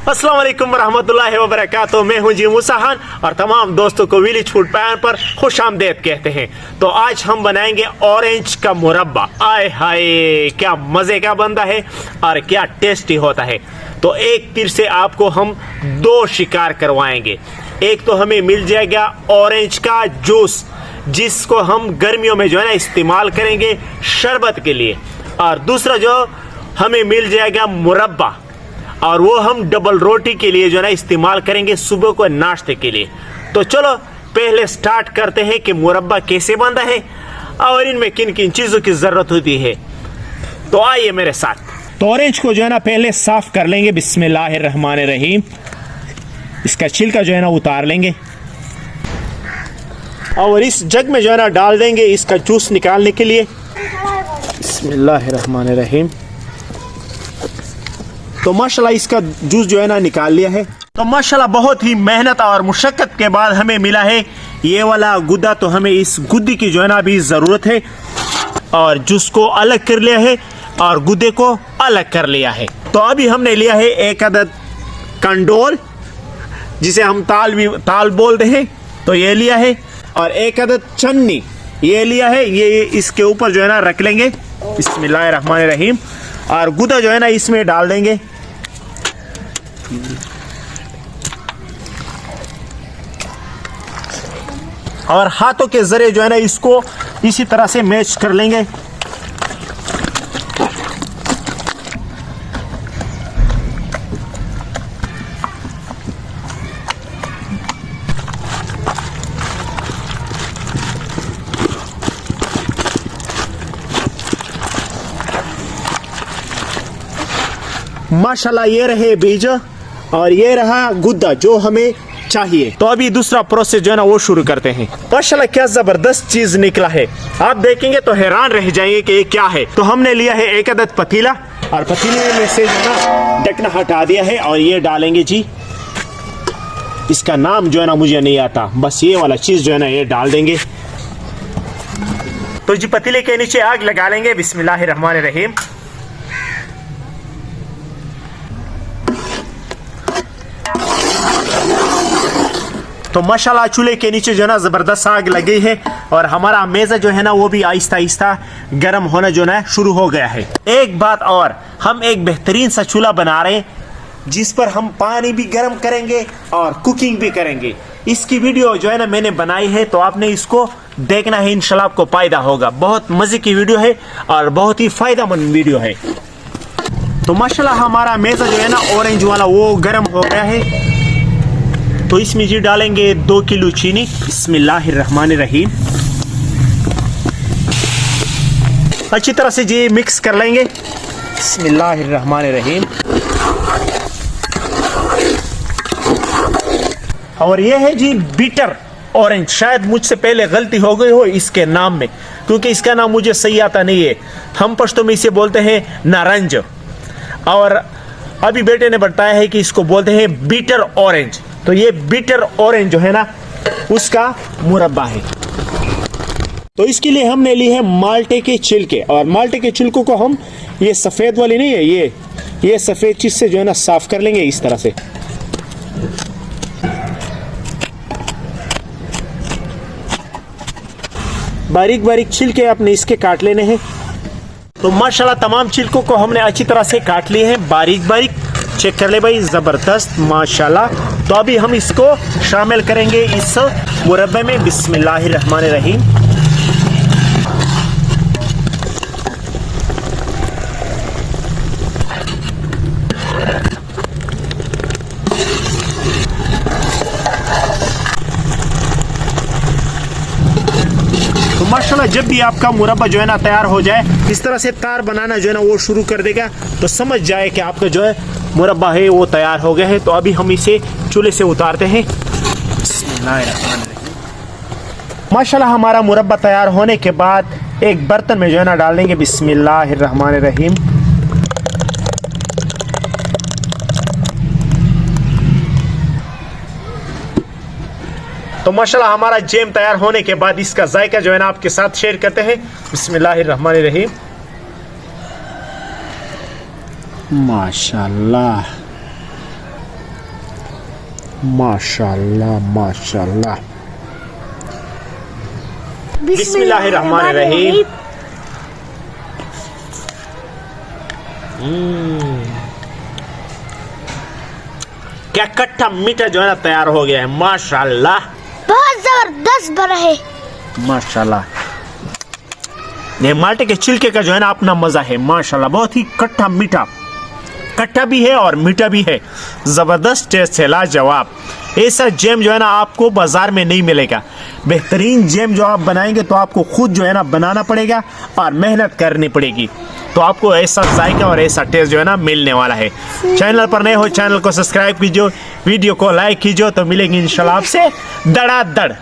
अस्सलाम वालेकुम रहमतुल्लाहि व बरकातुहू। मैं हूं जी मुसाहान और तमाम दोस्तों को विलेज फूड पैन पर खुश आमदेद कहते हैं। तो आज हम बनाएंगे ऑरेंज का मुरब्बा। आय हाय, क्या मज़े का बनता है और क्या टेस्टी होता है। तो एक तीर से आपको हम दो शिकार करवाएंगे। एक तो हमें मिल जाएगा ऑरेंज का जूस, जिसको हम गर्मियों में जो है ना इस्तेमाल करेंगे शरबत के लिए, और दूसरा जो हमें मिल जाएगा मुरब्बा, और वो हम डबल रोटी के लिए जो है ना इस्तेमाल करेंगे सुबह को नाश्ते के लिए। तो चलो पहले स्टार्ट करते हैं कि मुरब्बा कैसे बनता है और इनमें किन किन चीज़ों की ज़रूरत होती है। तो आइए मेरे साथ। तो ऑरेंज को जो है ना पहले साफ कर लेंगे, बिस्मिल्लाहिर्रहमानिर्रहीम। इसका छिलका जो है ना उतार लेंगे और इस जग में जो है ना डाल देंगे इसका जूस निकालने के लिए। बिस्मिल्लाहिर्रहमानिर्रहीम। तो माशाल्लाह इसका जूस जो है ना निकाल लिया है। तो माशाल्लाह बहुत ही मेहनत और मुशक्कत के बाद हमें मिला है ये वाला गुद्दा। तो हमें इस गुद्दी की जो है ना अभी ज़रूरत है, और जूस को अलग कर लिया है और गुद्दे को अलग कर लिया है। तो अभी हमने लिया है एक अदद कंडोल, जिसे हम ताल बोलते हैं, तो ये लिया है, और एक अदद चन्नी ये लिया है। ये इसके ऊपर जो है ना रख लेंगे, बिस्मिल्लाहिर्रहमानिर्रहीम, और गुद्दा जो है ना इसमें डाल देंगे। और हाथों के जरिए जो है ना इसको इसी तरह से मैच कर लेंगे। माशाल्लाह ये रहे बीज और ये रहा गुद्दा जो हमें चाहिए। तो अभी दूसरा प्रोसेस जो है ना वो शुरू करते हैं। माशाल्लाह क्या जबरदस्त चीज निकला है, आप देखेंगे तो हैरान रह जाएंगे कि ये क्या है। तो हमने लिया है एक अदद पतीला, और पतीले में से जो ना ढकना हटा दिया है, और ये डालेंगे जी, इसका नाम जो है ना मुझे नहीं आता, बस ये वाला चीज जो है ना ये डाल देंगे। तो जी पतीले के नीचे आग लगा लेंगे, बिस्मिल्लाहिर्रहमानिर्रहीम। तो माशाल्लाह चूल्हे के नीचे जो है ना ज़बरदस्त आग लगी है, और हमारा मेज़ा जो है ना वो भी आहिस्ता आहिस्ता गर्म होना जो है शुरू हो गया है। एक बात और, हम एक बेहतरीन सा चूल्हा बना रहे हैं जिस पर हम पानी भी गर्म करेंगे और कुकिंग भी करेंगे। इसकी वीडियो जो है ना मैंने बनाई है, तो आपने इसको देखना है, इंशाल्लाह आपको फ़ायदा होगा। बहुत मज़े की वीडियो है और बहुत ही फ़ायदेमंद वीडियो है। तो माशाल्लाह हमारा मेज़ा जो है ना ऑरेंज वाला वो गर्म हो गया है। तो इसमें जी डालेंगे 2 किलो चीनी, बिस्मिल्लाहिर्रहमानिर्रहीम। अच्छी तरह से जी मिक्स कर लेंगे, बिस्मिल्लाहिर्रहमानिर्रहीम। और ये है जी बीटर ऑरेंज। शायद मुझसे पहले गलती हो गई हो इसके नाम में, क्योंकि इसका नाम मुझे सही आता नहीं है। हम पश्तो में इसे बोलते हैं नारंज, और अभी बेटे ने बताया है कि इसको बोलते हैं बीटर ऑरेंज। तो ये बीटर ऑरेंज जो है ना उसका मुरब्बा है। तो इसके लिए हमने ली है माल्टे के छिलके, और माल्टे के छिलकों को हम, ये सफ़ेद वाली नहीं है, ये सफ़ेद चीज़ से जो है ना साफ कर लेंगे इस तरह से। बारीक बारीक छिलके अपने इसके काट लेने हैं। तो माशाल्लाह तमाम छिलकों को हमने अच्छी तरह से काट लिए हैं बारीक बारीक। चेक कर ले भाई, ज़बरदस्त माशाल्लाह। तो अभी हम इसको शामिल करेंगे इस मुरब्बे में, बिस्मिल्लाहिर्रहमानिर्रहीम। तो माशाल्लाह जब भी आपका मुरब्बा जो है ना तैयार हो जाए, इस तरह से तार बनाना जो है ना वो शुरू कर देगा, तो समझ जाए कि आपका जो है मुरब्बा है वो तैयार हो गया है। तो अभी हम इसे चूल्हे से उतारते हैं। माशाल्लाह हमारा मुरब्बा तैयार होने के बाद एक बर्तन में जो है ना डाल देंगे, बिस्मिल्लाहिर्रहमानिर्रहीम। तो माशाल्लाह हमारा जैम तैयार होने के बाद इसका जायका जो है ना आपके साथ शेयर करते हैं, बिस्मिल्लाहिर्रहमानिर्रहीम। माशाल्लाह माशाल्लाह माशाल्लाह। बिस्मिल्लाहिर्रहमानिर्रहीम। क्या कट्टा मीठा जो है ना तैयार हो गया है माशाल्लाह। बहुत जबरदस्त बना है माशाल्लाह। ये माल्टे के छिलके का जो है ना अपना मजा है माशाल्लाह। बहुत ही कट्टा मीठा, कट्टा भी है और मीठा भी है। जबरदस्त टेस्ट है, लाजवाब। ऐसा जैम जो है ना आपको बाजार में नहीं मिलेगा। बेहतरीन जैम जो आप बनाएंगे तो आपको खुद जो है ना बनाना पड़ेगा और मेहनत करनी पड़ेगी, तो आपको ऐसा जायका और ऐसा टेस्ट जो है ना मिलने वाला है। चैनल पर नए हो चैनल को सब्सक्राइब कीजिए, वीडियो को लाइक कीजिए, तो मिलेंगे इंशाल्लाह आपसे धड़ाधड़।